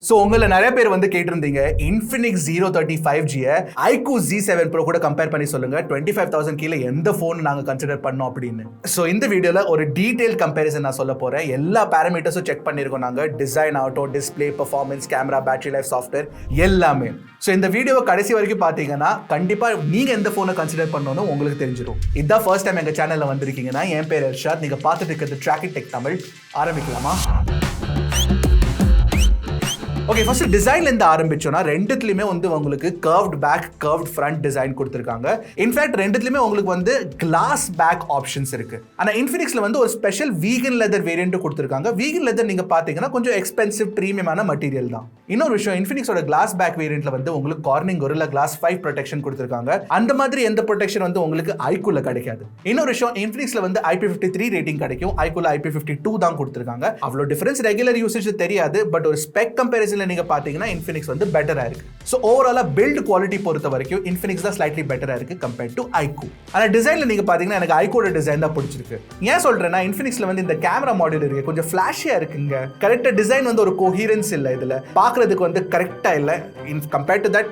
So உங்களை நிறைய பேர் வந்து கேட்டிருந்தீங்க Infinix 035G iQOO Z7 Pro கூட கம்பேர் பண்ணி சொல்லுங்க 25,000 கீழே எந்த ஃபோன் நாங்கள் கன்சிடர் பண்ணோம் அப்படின்னு. ஸோ இந்த வீடியோவில் ஒரு டீடைல் கம்பேரிசன் நான் சொல்ல போகிறேன். எல்லா பேராமீட்டர்ஸும் செக் பண்ணியிருக்கோம் நாங்கள், டிசைன் ஆகட்டும், display, performance, camera, battery life, software எல்லாமே. ஸோ இந்த வீடியோவை கடைசி வரைக்கும் பார்த்தீங்கன்னா கண்டிப்பாக நீங்கள் எந்த ஃபோனை கன்சிடர் பண்ணணும் உங்களுக்கு தெரிஞ்சிடும். இதுதான் ஃபர்ஸ்ட் டைம் எங்கள் சேனலில் வந்திருக்கீங்கன்னா என் பேர் ஹர்ஷாத், நீங்கள் பார்த்துட்டு இருக்கிறது ட்ராக்கிங் டெக் தமிழ். ஆரம்பிக்கலாமா? ஓகே, ஃபர்ஸ்ட் டிசைன்லேருந்து ஆரம்பிச்சோன்னா ரெண்டுத்துலையுமே வந்து உங்களுக்கு curved back, curved front design கொடுத்துருக்காங்க. இன்ஃபேக்ட் ரெண்டுத்துலையுமே உங்களுக்கு வந்து கிளாஸ் பேக் ஆப்ஷன்ஸ் இருக்கு. ஆனால் இன்ஃபினிக்ஸில் வந்து ஒரு ஸ்பெஷல் வீகன் லெதர் வேரியண்ட்டு கொடுத்துருக்காங்க. வீகன் லெதர் நீங்கள் பார்த்தீங்கன்னா கொஞ்சம் எக்ஸ்பென்சிவ் ப்ரீமியமான மெட்டீரியல் தான். இன்னொரு விஷயம், இன்ஃபினிக்ஸோட கிளாஸ் பேக் வேரியண்ட்ல வந்து உங்களுக்கு கார்னிங் கொரில்லா கிளாஸ் 5 ப்ரொடெக்ஷன் கொடுத்துருக்காங்க. அந்த மாதிரி எந்த ப்ரொடெக்ஷன் வந்து உங்களுக்கு iQOOல கிடைக்காது. இன்னொரு விஷயம், இன்ஃபினிக்ஸ்ல வந்து IP53 ரேட்டிங் கிடைக்கும், iQOOல IP52 தான் கொடுத்துருக்காங்க. அவ்வளோ டிஃபரன்ஸ் ரெகுலர் யூசேஜ் தெரியாது, பட் ஒரு ஸ்பெக் கம்பேரிசன் நீங்க பாத்தீங்கன்னா இன்ஃபினிக்ஸ் வந்து பெட்டரா இருக்கு. சோ ஓவராலா பில்ட் குவாலிட்டி பொறுத்த வரைக்கும் இன்ஃபினிக்ஸ் தான் ஸ்லைட்லி பெட்டரா இருக்கு கம்பேர்ட் டு iQOO. ஆனா டிசைன்ல நீங்க பாத்தீங்கன்னா எனக்கு iQOOட டிசைன் தான் பிடிச்சிருக்கு. ஏன் சொல்றேன்னா இன்ஃபினிக்ஸ்ல வந்து இந்த கேமரா மாடியூல் இருக்கு, கொஞ்சம் ஃபிளாஷியா இருக்குங்க. கரெக்டா டிசைன் வந்து ஒரு கோஹீரன்ஸ் இல்ல, இதுல பாக்குறதுக்கு வந்து கரெக்டா இல்ல. கம்பேர்ட் டு தட்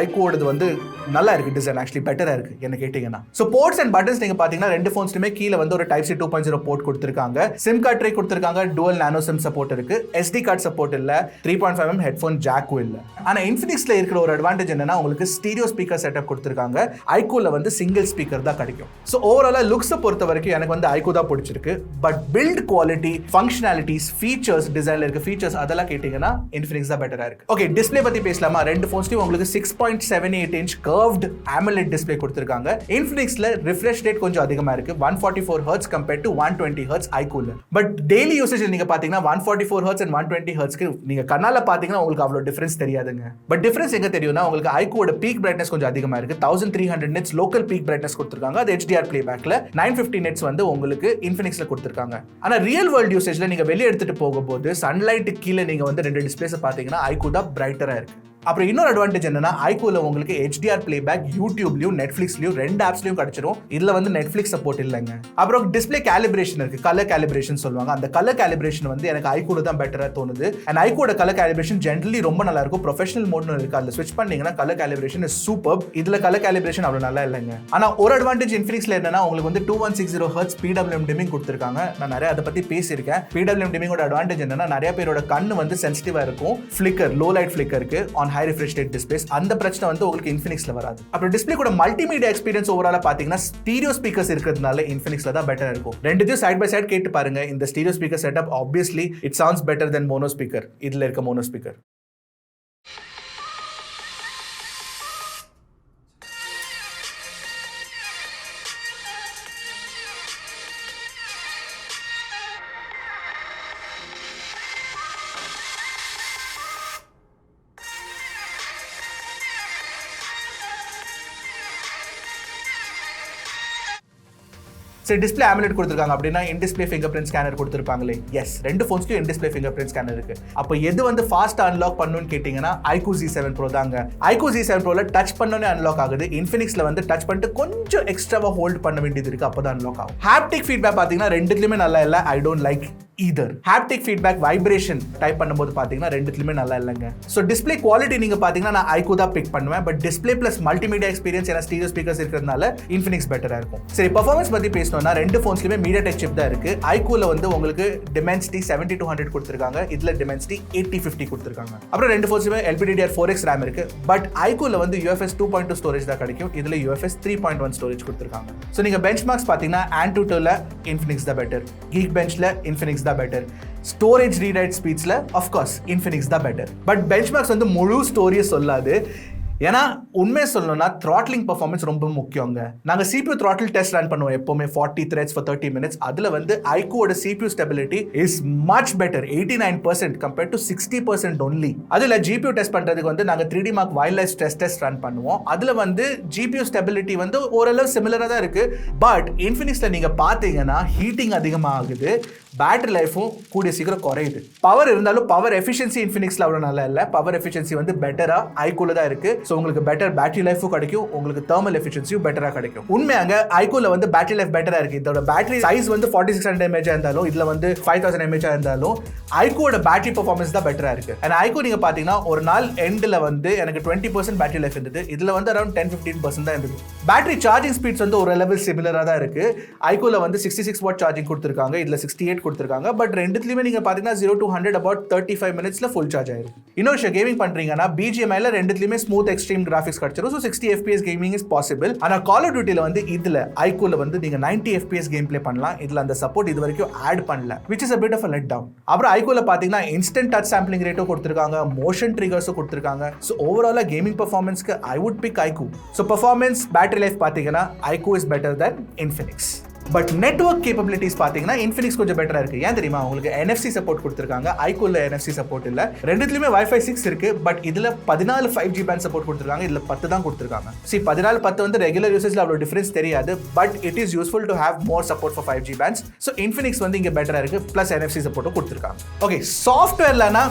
iQOOடது வந்து நல்லா இருக்கு, டிசைன் ஆக்சுவலி பெட்டரா இருக்கு என்ன கேட்டீங்கன்னா. சோ போர்ட்ஸ் அண்ட் பட்டன்ஸ் நீங்க பாத்தீங்கன்னா ரெண்டு போன்ஸ்லயுமே கீழ வந்து ஒரு Type-C 2.0 போர்ட் கொடுத்திருக்காங்க. சிம் கார்டு ட்ரே கொடுத்திருக்காங்க, டுவல் நானோ சிம் சப்போர்ட் இருக்கு, SD கார்டு சப்போர்ட் இல்ல, 3.5mm ஹெட்ஃபோன் ஜாக்கும் இல்ல. ஆனா இன்ஃபினிக்ஸ்ல இருக்கிற ஒரு அட்வான்டேஜ் என்னன்னா உங்களுக்கு ஸ்டீரியோ ஸ்பீக்கர் செட்டப் கொடுத்திருக்காங்க. iQOOல வந்து சிங்கிள் ஸ்பீக்கர் தான் கிடைக்கும். சோ ஓவராலா லுக்ஸ் பொறுத்த வரைக்கும் எனக்கு வந்து iQOO தான் பிடிச்சிருக்கு. But build quality, functionalities, features, டிசைன்ல இருக்க ஃபீச்சர்ஸ் அதெல்லாம் கேட்டீங்கன்னா இன்ஃபினிக்ஸ் தான் பெட்டரா இருக்கு. ஓகே, டிஸ்ப்ளே பத்தி பேசலாமா? ரெண்டு போன்ஸ்லயும் உங்களுக்கு 6.78 inch curved AMOLED டிஸ்ப்ளே கொடுத்திருக்காங்க. இன்ஃபினிக்ஸ்ல ரிஃப்ரெஷ் ரேட் கொஞ்சம் அதிகமா இருக்கு, 144 Hz compared to 120 Hz iQOOல. பட் டெய்லி யூசேஜ் நீங்க பாத்தீங்கன்னா 144 Hz and 120 Hz நீங்க கண்ணால பாத்தீங்கன்னா உங்களுக்கு அவ்வளவு டிஃபரன்ஸ் தெரியாதுங்க. பட் டிஃபரன்ஸ் எங்க தெரியும்னா உங்களுக்கு iQOOட பீக் பிரைட்னஸ் கொஞ்சம் அதிகமா இருக்கு, 1300 nits லோக்கல் பீக் பிரைட்னஸ் கொடுத்திருக்காங்க. அது HDR பிளேபேக்ல 950 nits வந்து உங்களுக்கு இன்ஃபினிக்ஸ்ல கொடுத்திருக்காங்க. ஆனா ரியல் வேர்ல்ட் யூசேஜ்ல நீங்க வெளிய எடுத்துட்டு போகும்போது சன்லைட் கீழ நீங்க வந்து ரெண்டு டிஸ்ப்ளேஸ் பாத்தீங்கன்னா iQOO தான் பிரைட்டரா இருக்கு. அப்புறம் இன்னொரு அட்வான்டேஜ் என்னன்னா iQOOல உங்களுக்கு HDR பிளேபேக் யூடியூப்லயும் நெட்ஃபிளிக்ஸ்லயும் ரெண்டு ஆப்ஸ்லயும் கிடைச்சிரும். இதுல வந்து நெட்ஃபிளிக்ஸ் சப்போர்ட் இல்லைங்க. அப்புறம் டிஸ்ப்ளே கேலிபிரேஷன் இருக்கு, கலர் கேலிபிரேஷன் சொல்லுவாங்க. அந்த கலர் கேலிபிரேஷன் வந்து எனக்கு iQOOல தான் பெட்டரா தோணுது. அண்ட் iQOOட கலர் கேலிபிரேஷன் ஜென்ரலி ரொம்ப நல்லா இருக்கும். ப்ரொஃபஷனல் மோட்னு இருக்கு, அதுல ஸ்விட்ச் பண்ணீங்கன்னா கலர் கேலிபிரேஷன் இஸ் சூப்பர். இதுல கலர் கேலிபிரேஷன் அவ்வளவு நல்லா இல்லைங்க. ஆனா ஒரு அட்வான்டேஜ் இன்ஃபினிக்ஸ்ல என்னன்னா உங்களுக்கு வந்து 2160 Hz PWM டிமிங் கொடுத்திருக்காங்க. நான் நிறைய அதை பத்தி பேசியிருக்கேன். PWM டிமிங்கோட அட்வான்டேஜ் என்னன்னா நிறைய பேரோட கண்ணு வந்து சென்சிட்டிவா இருக்கும், ஃபிளிக்கர், லோ லைட் ஃபிளிக்கருக்கு on high refresh rate displays, அந்த பிரச்சனை வந்து உங்களுக்கு இன்ஃபினிக்ஸ்ல வராது. அப்புறம் டிஸ்ப்ளே கூட மல்டிமீடியா எக்ஸ்பீரியன்ஸ் ஓவராலா பாத்தீங்கன்னா ஸ்டீரியோ ஸ்பீக்கர்ஸ் இருக்கிறதுனால இன்ஃபினிக்ஸ்ல தான் பெட்டரா இருக்கும். ரெண்டுத்தையும் சைட் பை சைட் கேட்டு பாருங்க. இந்த stereo speaker setup obviously it sounds better then mono speaker. இதுல இருக்க மோனோ ஸ்பீக்கர். சரி, டிஸ்ப்ளே AMOLED கொடுத்திருக்காங்க அப்படின்னா in display fingerprint scanner கொடுத்திருப்பாங்களே. எஸ், ரெண்டு ஃபோன்ஸ்லயும் in display fingerprint scanner இருக்கு. அப்போ எது வந்து ஃபாஸ்ட் அன்லாக் பண்ணணும்னு கேட்டீங்கன்னா iQOO Z7 Pro தாங்க. iQOO Z7 Proல டச் பண்ணோனே அன்லாக் ஆகுது. இன்ஃபினிக்ஸ்ல வந்து டச் பண்ணிட்டு கொஞ்சம் எக்ஸ்ட்ராவா ஹோல்ட் பண்ண வேண்டியது இருக்கு, அப்பதான் அன்லாக் ஆகும். ஹாப்டிக் ஃபீட்பேக் பாத்தீங்கன்னா ரெண்டுத்துலயுமே நல்லா இல்ல, I don't like either. haptic feedback vibration type பண்ணும்போது பாத்தீங்கன்னா ரெண்டுத்துலயுமே நல்லா இல்லைங்க. ஸோ டிஸ்ப்ளே குவாலிட்டி நீங்க பாத்தீங்கன்னா நான் iQOO தான் பிக் பண்ணுவேன். But display plus multimedia experience ஏன்னா ஸ்டீரியோ ஸ்பீக்கர்ஸ் இருக்கிறதுனால இன்ஃபினிக்ஸ் பெட்டரா இருக்கும். சரி, பர்ஃபார்மன்ஸ் பத்தி பேசணும்னா ரெண்டு போன்ஸ்லயுமே MediaTek சிப் தான் இருக்கு. iQOOல வந்து உங்களுக்கு Dimensity 7200 கொடுத்திருக்காங்க, இதுல Dimensity 8050 கொடுத்திருக்காங்க. அப்புறம் ரெண்டு போன்ஸ்லயுமே LPDDR4X RAM இருக்கு. பட் iQOOல வந்து UFS 2.2 ஸ்டோரேஜ் தான் கிடைக்கும், இதுல UFS 3.1 ஸ்டோரேஜ் கொடுத்திருக்காங்க. ஸோ நீங்க பெஞ்ச்மார்க்ஸ் பாத்தீங்கன்னா Antutuல இன்ஃபினிக்ஸ் தான் பெட்டர், Geekbenchல இன்ஃபினிக்ஸ் தான் பெட்டர், ஸ்டோரேஜ் ரீட் ரைட் ஸ்பீட்ஸ்ல ஆஃப் கோர்ஸ் இன்ஃபினிக்ஸ் தான் பெட்டர். பட் பெஞ்ச்மார்க்ஸ் வந்து முழு ஸ்டோரியை சொல்லாது. ஏன்னா உண்மையை சொல்லணும்னா த்ராட்லிங் பர்ஃபார்மன்ஸ் ரொம்ப முக்கியங்க. நாங்கள் CPU த்ராட்டில் டெஸ்ட் ரன் பண்ணுவோம் எப்போவுமே 40 threads for 30 minutes. அதில் வந்து iQOOட CPU stability is much better, 89% compared to 60% only. அதில் GPU டெஸ்ட் பண்ணுறதுக்கு வந்து நாங்கள் 3D Mark wild life test run பண்ணுவோம். அதில் வந்து GPU ஸ்டெபிலிட்டி வந்து ஓரளவு சிமிலராக தான் இருக்குது. பட் இன்ஃபினிக்ஸில் நீங்கள் பார்த்தீங்கன்னா ஹீட்டிங் அதிகமாக ஆகுது, பேட்டரி லைஃபும் கூடிய சீக்கிரம் குறையுது. பவர் இருந்தாலும் பவர் எஃபிஷியன்சி இன்ஃபினிக்ஸ்ல அவ்வளோ நல்லா இல்லை. பவர் எஃபிஷியன்சி வந்து பெட்டரா ஐக்கூல தான் இருக்கு. ஸோ உங்களுக்கு பெட்டர் பேட்டரி லைஃபும் கிடைக்கும், உங்களுக்கு தெர்மல் எஃபிஷியன்சியும் பெட்டரா கிடைக்கும். உண்மையாங்க ஐக்கூல வந்து பேட்டரி லைஃப் பெட்டரா இருக்கு. இதோட பேட்டரி சைஸ் வந்து 4600 mAh இருந்தாலும் இதுல வந்து 5000 mAh இருந்தாலும் ஐக்கூட பேட்டரி பெர்ஃபார்மன்ஸ் தான் பெட்டரா இருக்கு. அண்ட் ஐக்கூ நீங்க பாத்தீங்கன்னா ஒரு நாள் எண்ட்ல வந்து எனக்கு 20% பேட்டரி லைஃப் இருந்தது. இதுல வந்து அரௌண்ட் 10-15% தான் இருந்தது. பேட்டரி சார்ஜிங் ஸ்பீட்ஸ் வந்து ஒரு லெவல் சிமிலரா தான் இருக்கு. ஐக்கூல வந்து 66 வாட் சார்ஜிங் கொடுத்திருக்காங்க, இதுல 68 கொடுத்திருக்காங்க. பட் ரெண்டுத்துலயுமே நீங்க பாத்தீங்கன்னா 0 to 100 about 35 minutesல ஃபுல் சார்ஜ் ஆயிரும். இன்னொரு விஷயம், கேமிங் பண்றீங்கன்னா BGMIல ரெண்டுத்துலயுமே ஸ்மூத் எக்ஸ்ட்ரீம் கிராஃபிக்ஸ் கிடைச்சிரும். So 60 FPS gaming is possible. ஆனா கால் ஆஃப் டியூட்டில வந்து இதுல ஐக்கூல வந்து நீங்க 90 FPS கேம் பிளே பண்ணலாம். இதுல அந்த சப்போர்ட் இது வரைக்கும் ஆட் பண்ணல, which is a bit of a let down. அப்புறம் ஐக்கூல பாத்தீங்கன்னா இன்ஸ்டன்ட் டச் சாம்பிளிங் ரேட்டும் கொடுத்திருக்காங்க, மோஷன் ட்ரிகர்ஸும் கொடுத்திருக்காங்க. ஸோ ஓவராலா கேமிங் பெர்ஃபார்மன்ஸ்க்கு I would pick iQOO. So performance, battery life பாத்தீங்கன்னா iQOO is better then Infinix. But network capabilities பார்த்தீங்கன்னா இன்ஃபினிக்ஸ் கொஞ்சம் பெட்டரா இருக்கு. ஏன் தெரியுமா? உங்களுக்கு NFC சப்போர்ட் கொடுத்துருக்காங்க, ஐக்கூல NFC சப்போர்ட் இல்ல. ரெண்டுத்துலயுமே Wi-Fi 6 இருக்கு. பட் இதுல 14 5G பேண்ட் சப்போர்ட் கொடுத்துருக்காங்க, இதுல 10 தான் கொடுத்துருக்காங்க. 14 வந்து ரெகுலர் யூசேஜ்ல அவ்வளோ டிஃபரன்ஸ் தெரியாது. But it is useful to have more support for 5G bands. So Infinix வந்து இங்க பெட்டரா இருக்கு. பிளஸ் NFC சப்போர்ட்டும் கொடுத்துருக்காங்க. ஓகே, சாஃப்ட்வேர்லனா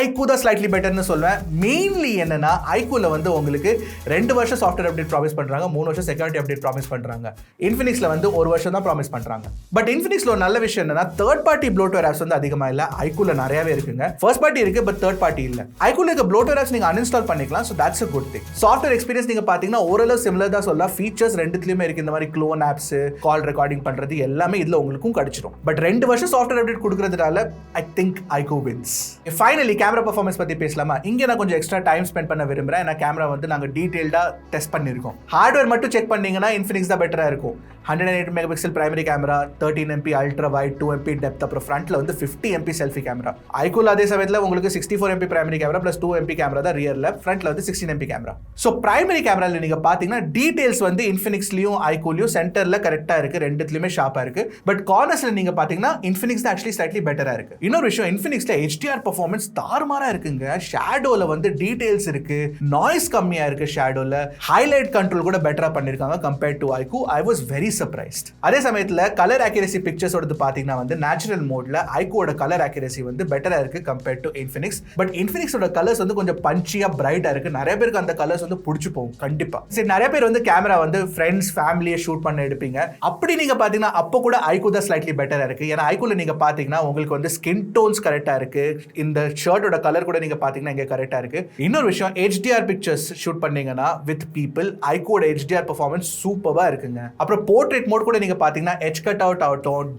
ஐக்கூ தான் ஸ்லைட்லி பெட்டர்னு சொல்வேன். மெயின்லி என்னன்னா ஐக்கூல வந்து உங்களுக்கு 2 வருஷம் சாஃப்ட்வேர் அப்டேட் ப்ராமிஸ் பண்றாங்க, 3 வருஷம் செக்யூரிட்டி அப்டேட் ப்ராமிஸ் பண்றாங்க. இன்ஃபினிக்ஸ்ல வந்து 1 வருஷம் தான் ப்ராமிஸ் பண்றாங்க. பட் இன்ஃபினிக்ஸ்ல ஒரு நல்ல விஷயம் என்னன்னா தேர்ட் பார்ட்டி ப்ளோட்வேர் ஆப்ஸ் வந்து அதிகமா இல்ல. ஐக்கூல நிறையவே இருக்குங்க. ஃபர்ஸ்ட் பார்ட்டி இருக்கு, பட் தேர்ட் பார்ட்டி இல்ல. ஐக்கூல இருக்க ப்ளோட்வேர் ஆப்ஸ் நீங்க அன்இன்ஸ்டால் பண்ணிக்கலாம். So that's a good thing. Software experience நீங்க பாத்தீங்கன்னா ஓரளவு சிமிலர் தான் சொல்லலாம். ஃபீச்சர்ஸ் ரெண்டுத்துலயுமே இருக்கு. இந்த மாதிரி க்ளோன் ஆப்ஸ், கால் ரெக்கார்டிங் பண்றது எல்லாமே இதுல உங்களுக்கும் கிடைச்சிடும். பட் 2 வருஷம் சாஃப்ட்வேர் அப்டேட் கொடுக்கறதுனால I think iQOO wins. Finally camera performance பத்தி பேசலாமா? இங்க நான் கொஞ்சம் எக்ஸ்ட்ரா டைம் ஸ்பெண்ட் பண்ண விரும்புறேன். ஏன்னா கேமரா வந்து நாங்க டீடைல்டா டெஸ்ட் பண்ணிருக்கோம். ஹார்ட்வேர் மட்டும் செக் பண்ணீங்கன்னா இன்ஃபினிக்ஸ் தான் பெட்டரா இருக்கும். 108 megapixel primary camera, 13 MP ultra wide, 2 MP depth, அப்புறம் ஃப்ரண்ட்ல வந்து 50 MP செல்ஃபி கேமரா. ஐக்கூல அதே சமயத்துல உங்களுக்கு 64 MP primary camera plus 2 MP camera தான் ரியர்ல, ஃப்ரண்ட்ல வந்து 16 MP கேமரா. ஸோ பிரைமரி கேமரால நீங்க பாத்தீங்கன்னா டீடைல்ஸ் வந்து இன்ஃபினிக்ஸ்லயும் ஐக்கூலயும் சென்டர்ல கரெக்டா இருக்கு, ரெண்டுத்துலயுமே ஷார்ப்பா இருக்கு. பட் கார்னர்ஸ்ல நீங்க பாத்தீங்கன்னா இன்ஃபினிக்ஸ் தான் ஆக்சுவலி ஸ்லைட்லி பெட்டரா இருக்கு. இன்னொரு விஷயம், இன்ஃபினிக்ஸ்ல HDR பெர்ஃபார்மன்ஸ் தாறுமாறா இருக்குங்க. ஷேடோல வந்து டீடைல்ஸ் இருக்கு, நாய்ஸ் கம்மியா இருக்கு. ஷேடோல ஹைலைட் கண்ட்ரோல் கூட பெட்டரா பண்ணிருக்காங்க compared to iQOO. I was very surprised. அதே சமயத்துல கலர் அக்யூரசி பிக்சர்ஸோட பாத்தீங்கன்னா வந்து நேச்சுரல் மோட்ல ஐக்கூவோட கலர் அக்யூரசி வந்து பெட்டரா இருக்கு கம்பேர்ட் டு இன்ஃபினிக்ஸ். பட் இன்ஃபினிக்ஸோட கலர்ஸ் வந்து கொஞ்சம் பஞ்சியா பிரைட்டா இருக்கு. நிறைய பேருக்கு அந்த கலர்ஸ் வந்து பிடிச்சு போகும் கண்டிப்பா. சரி, நிறைய பேர் வந்து கேமரா வந்து ஃப்ரெண்ட்ஸ் ஃபேமிலியை ஷூட் பண்ண எடுப்பீங்க. அப்படி நீங்க பாத்தீங்கன்னா அப்போ கூட ஐக்கூ தான் ஸ்லைட்லி பெட்டரா இருக்கு. ஏன்னா ஐக்கூல நீங்க பாத்தீங்கன்னா உங்களுக்கு வந்து ஸ்கின் டோன்ஸ் கரெக்டா இருக்கு. இந்த ஷர்ட்டோட கலர் கூட நீங்க பாத்தீங்கன்னா இங்க கரெக்டா இருக்கு. இன்னொரு விஷயம், HDR பிக்சர்ஸ் ஷூட் பண்ணீங்கன்னா வித் பீப்பிள் ஐக்கூட HDR பெர்ஃபார்மன்ஸ் சூப்பரா இருக்குங்க. அப்புறம் போர்ட்ரேட் மோட் கூட நீங்க பாத்தீங்கன்னா எட்ஜ் கட் அவுட் ஆகட்டும்,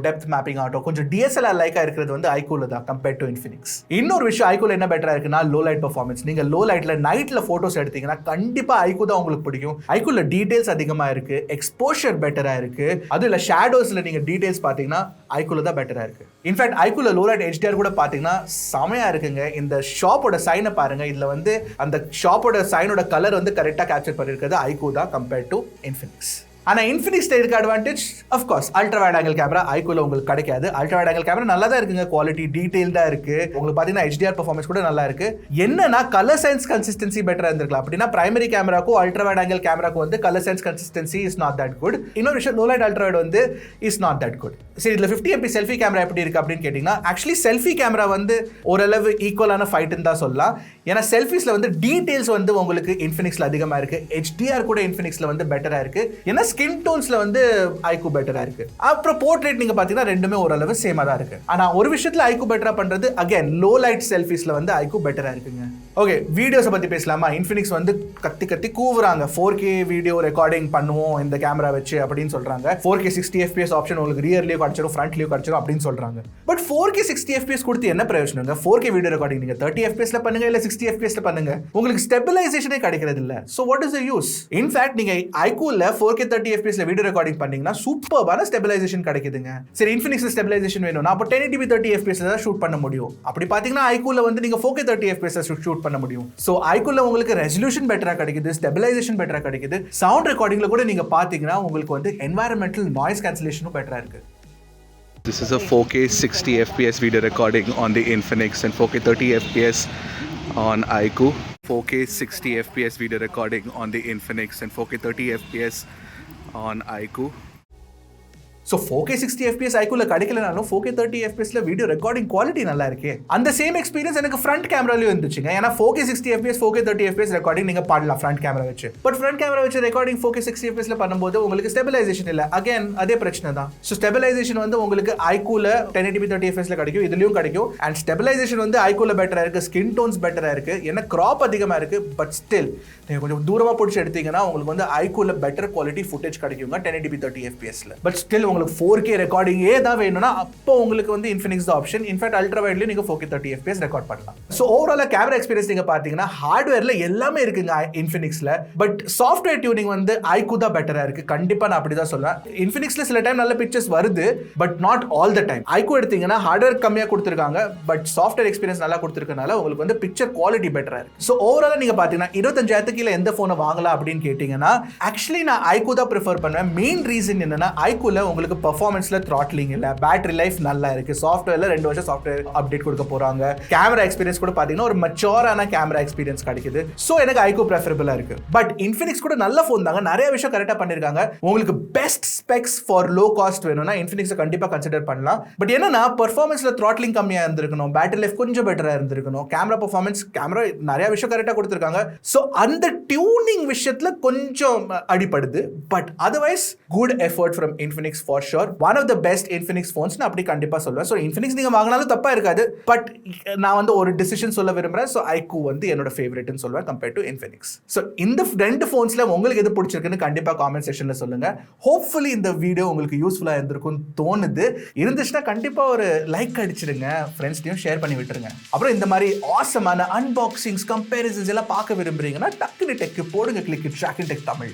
டெப்த் மேப்பிங் ஆகட்டும், கொஞ்சம் DSLR லைக்கா இருக்கிறது வந்து ஐக்கூல தான் கம்பேர்ட் டு இன்ஃபினிக்ஸ். இன்னொரு விஷயம், ஐக்கூல என்ன பெட்டரா இருக்குன்னா லோ லைட் பெர்ஃபார்மன்ஸ். நீங்க லோ லைட்ல நைட்ல போட்டோஸ் எடுத்தீங்கன்னா கண்டிப்பா ஐக்கூ தான் உங்களுக்கு பிடிக்கும். ஐக்கூல டீடைல்ஸ் அதிகமா இருக்கு, எக்ஸ்போஷர் பெட்டரா இருக்கு. அது இல்ல ஷேடோஸ்ல நீங்க டீடைல்ஸ் பாத்தீங்கன்னா ஐக்கூல தான் பெட்டரா இருக்கு. இன்ஃபேக்ட் ஐக்கூல லோ லைட் HDR கூட பாத்தீங்கன்னா செமையா இருக்குங்க. இந்த ஷாப்போட சைனை பாருங்க, இதுல வந்து அந்த ஷாப்போட சைனோட கலர் வந்து கரெக்டா கேப்சர் பண்ணிருக்கிறது ஐக்கூ தான் கம்பேர்ட் டு இன்ஃபினிக்ஸ். ஆனா இன்ஃபினிக்ஸ்ல இருக்க advantage of course ultra wide angle camera ஐக்கூல உங்களுக்கு கிடைக்காது. அல்ட்ரா வைட் ஆங்கிள் கேமரா நல்லா தான் இருக்குங்க, குவாலிட்டி டீடைல்டா இருக்கு. உங்களுக்கு பாத்தீங்கன்னா HDR பெர்ஃபார்மன்ஸ் கூட நல்லா இருக்கு. என்னன்னா கலர் சயின்ஸ் கன்சிஸ்டன்சி பெட்டரா இருந்திருக்கலாம். அப்படின்னா பிரைமரி கேமராக்கும் அல்ட்ரா வைட் ஆங்கிள் கேமராக்கும் வந்து colour science consistency is not that good. இன்னொரு விஷயம், லோ லைட் அல்ட்ரா வைட் வந்து இஸ் நாட் தட் குட். சரி, இதுல 50 MP செல்ஃபி கேமரா எப்படி இருக்கு அப்படின்னு கேட்டீங்கன்னா ஆக்சுவலி செல்ஃபி கேமரா வந்து ஓரளவு ஈக்குவலான ஃபைட்னு தான் சொல்லலாம். ஏன்னா செல்ஃபிஸ்ல வந்து டீடைல்ஸ் வந்து உங்களுக்கு இன்ஃபினிக்ஸ்ல அதிகமா இருக்கு. HDR கூட இன்ஃபினிக்ஸ்ல வந்து பெட்டரா இருக்கு. ஏன்னா ஸ்கின் டோன்ஸ்ல வந்து ஐக்கூ பெட்டரா இருக்கு. அப்புறம் போர்ட்ரேட் நீங்க பாத்தீங்கன்னா ரெண்டுமே ஓரளவு சேமா தான் இருக்கு. ஆனா ஒரு விஷயத்துல ஐக்கூ பெட்டரா பண்றது அகைன் லோ லைட் செல்ஃபிஸ்ல வந்து ஐக்கூ பெட்டரா இருக்குங்க. ஓகே, வீடியோஸ் பத்தி பேசலாமா? இன்ஃபினிக்ஸ் வந்து கத்தி கத்தி கூவுறாங்க 4K வீடியோ ரெக்கார்டிங் பண்ணுவோம் இந்த கேமரா வச்சு அப்படின்னு சொல்றாங்க. 4K 60 FPS ஆப்ஷன் உங்களுக்கு ரியர்லயும் கிடைச்சிடும், ஃப்ரண்ட்லயும் கிடைச்சிடும் அப்படின்னு சொல்றாங்க. பட் 4K 60 FPS கொடுத்து என்ன பிரயோஜனங்க? 4K வீடியோ ரெக்கார்டிங் நீங்க 30 FPS ல பண்ணுங்க, இல்ல 60 FPS ல பண்ணுங்க, உங்களுக்கு ஸ்டெபிலைசேஷனே கிடைக்கிறது இல்ல. So what is the use? In fact நீங்க ஐக்கூல 4K 30 FPS ல வீடியோ ரெக்கார்டிங் பண்ணீங்கன்னா சூப்பரான ஸ்டெபிலைசேஷன் கிடைக்குதுங்க. சரி, இன்ஃபினிக்ஸ்ல ஸ்டெபிலைசேஷன் வேணும்னா அப்போ 1080p 30 FPS தான் ஷூட் பண்ண முடியும். அப்படி பாத்தீங்கன்னா ஐக்கூல வந்து நீங்க 4K 30 FPS ஷூட் பண்ண முடியும். சோ ஐக்கூல உங்களுக்கு ரெசல்யூஷன் பெட்டரா கிடைக்குது, ஸ்டெபிலைசேஷன் பெட்டரா கிடைக்குது. சவுண்ட் ரெக்கார்டிங்ல கூட நீங்க பாத்தீங்கன்னா உங்களுக்கு வந்து என்வாயரன்மெண்டல் நாய்ஸ் கேன்சலேஷனும் பெட்டரா இருக்கு. This is a 4K 60 FPS video recording on the Infinix and 4K 30 FPS on iQOO. 4K 60 FPS video recording on the Infinix and 4K 30 FPS on iQOO. So 4K 60 FPS ஐக்கூல கிடைக்கலனாலும் 4K 30 FPS video recording quality நல்லா இருக்கு. அந்த same experience எனக்கு front கேமராலயும் இருந்துச்சுங்க. ஏன்னா 4K 60 FPS 4K 30 FPS recording நீங்க பாடலாம் front camera வச்சு. But front camera வச்சு ரெக்கார்டிங் 4K 60 FPS பண்ணும்போது உங்களுக்கு ஸ்டெபிலைசேஷன் இல்ல. அகைன் அதே பிரச்சனை தான். ஸோ ஸ்டெபிலைசேஷன் வந்து உங்களுக்கு ஐக்கூல 1080p 30 FPS கிடைக்கும், இதுலயும் கிடைக்கும். அண்ட் ஸ்டெபிலைசேஷன் வந்து ஐக்கூல பெட்டரா இருக்கு, ஸ்கின் டோன்ஸ் பெட்டரா இருக்கு, ஏன்னா கிராப் அதிகமா இருக்கு. பட் ஸ்டில் நீங்க கொஞ்சம் தூரமா பிடிச்சி எடுத்தீங்கன்னா உங்களுக்கு வந்து ஐக்கூல பெட்டர் குவாலிட்டி ஃபுட்டேஜ் கிடைக்குங்க 1080p 30 FPSல. பட் ஸ்டில் உங்களுக்கு 4K ரெக்கார்டிங்கே தான் வேணும்னா அப்போ உங்களுக்கு வந்து இன்ஃபினிக்ஸ் தான் ஆப்ஷன். இன்ஃபேக்ட் அல்ட்ரா வைட்லயும் நீங்க 4K 30 FPS ரெக்கார்ட் பண்ணலாம். ஸோ ஓவராலா கேமரா எக்ஸ்பீரியன்ஸ் நீங்க பாத்தீங்கன்னா ஹார்ட்வேர்ல எல்லாமே இருக்குங்க இன்ஃபினிக்ஸ்ல. பட் சாஃப்ட்வேர் டியூனிங் வந்து ஐக்கூ தான் பெட்டரா இருக்கு. கண்டிப்பா நான் அப்படிதான் சொல்லுவேன். இன்ஃபினிக்ஸ்ல சில டைம் நல்ல பிக்சர்ஸ் வருது, but not all the time. IQOO எடுத்தீங்கன்னா ஹார்ட்வேர் கம்மியா கொடுத்துருக்காங்க, பட் சாஃப்ட்வேர் எக்ஸ்பீரியன்ஸ் நல்லா கொடுத்துருக்கனால உங்களுக்கு வந்து பிக்சர் குவாலிட்டி பெட்டரா இருக்கு. ஸோ ஓவராலா நீங்க பாத்தீங்கன்னா 25,000 கீழே எந்த போனை வாங்கலாம் அப்படின்னு கேட்டீங்கன்னா ஆக்சுவலி நான் ஐக்கூ தான் ப்ரிஃபர் பண்ணுவேன். மெயின் ரீசன் என்னன்னா ஐக்கூல உங்களுக்கு பெர்ஃபார்மன்ஸ்ல த்ராட்லிங் இல்ல, பேட்டரி லைஃப் நல்லா இருக்கு, சாஃப்ட்வேர்ல 2 வருஷம் சாஃப்ட்வேர் அப்டேட் கொடுக்க போறாங்க, கேமரா எக்ஸ்பீரியன்ஸ் கூட பாத்தீங்கன்னா ஒரு மெச்சூரான கேமரா எக்ஸ்பீரியன்ஸ் கிடைக்குது. சோ எனக்கு ஐக்கூ பிரெஃபரபிளா இருக்கு. பட் இன்ஃபினிக்ஸ் கூட நல்ல ஃபோன் தாங்க, நிறைய விஷயம் கரெக்டா பண்ணிருக்காங்க. உங்களுக்கு best specs for low cost வேணும்னா இன்ஃபினிக்ஸ் கண்டிப்பா கன்சிடர் பண்ணலாம். பட் என்னன்னா பெர்ஃபார்மன்ஸ்ல த்ராட்லிங் கம்மியா இருந்திருக்கணும், பேட்டரி லைஃப் கொஞ்சம் பெட்டரா இருந்திருக்கணும், கேமரா பெர்ஃபார்மன்ஸ் கேமரா நிறைய விஷயம் கரெக்டா கொடுத்திருக்காங்க. சோ அந்த டியூனிங் விஷயத்துல கொஞ்சம் அடிபடுது. But otherwise good effort from Infinix for sure. One of the best Infinix phones நான் அப்படி கண்டிப்பா சொல்லுவேன். ஸோ இன்ஃபினிக்ஸ் நீங்க வாங்கினாலும் தப்பா இருக்காது. பட் நான் வந்து ஒரு டிசிஷன் சொல்ல விரும்புறேன். ஸோ ஐக்கூ வந்து என்னோட ஃபேவரட்னு சொல்லுவேன் கம்பேர்ட் டு இன்ஃபினிக்ஸ். ஸோ இந்த 2 ஃபோன்ஸ்ல உங்களுக்கு எது பிடிச்சிருக்குன்னு கண்டிப்பா காமெண்ட் செக்ஷன்ல சொல்லுங்க. ஹோப்ஃபுல்லி இந்த வீடியோ உங்களுக்கு யூஸ்ஃபுல்லா இருந்திருக்கும்னு தோணுது. இருந்துச்சுன்னா கண்டிப்பா ஒரு லைக் அடிச்சிடுங்க, ஃப்ரெண்ட்ஸ்டையும் ஷேர் பண்ணி விட்டுருங்க. அப்புறம் இந்த மாதிரி ஆசமான அன்பாக்சிங்ஸ் கம்பேரிசன்ஸ் எல்லாம் பார்க்க விரும்புறீங்கன்னா டக்குனு டெக் போடுங்க, கிளிக் ட்ராக்கிங் டெக் தமிழ்.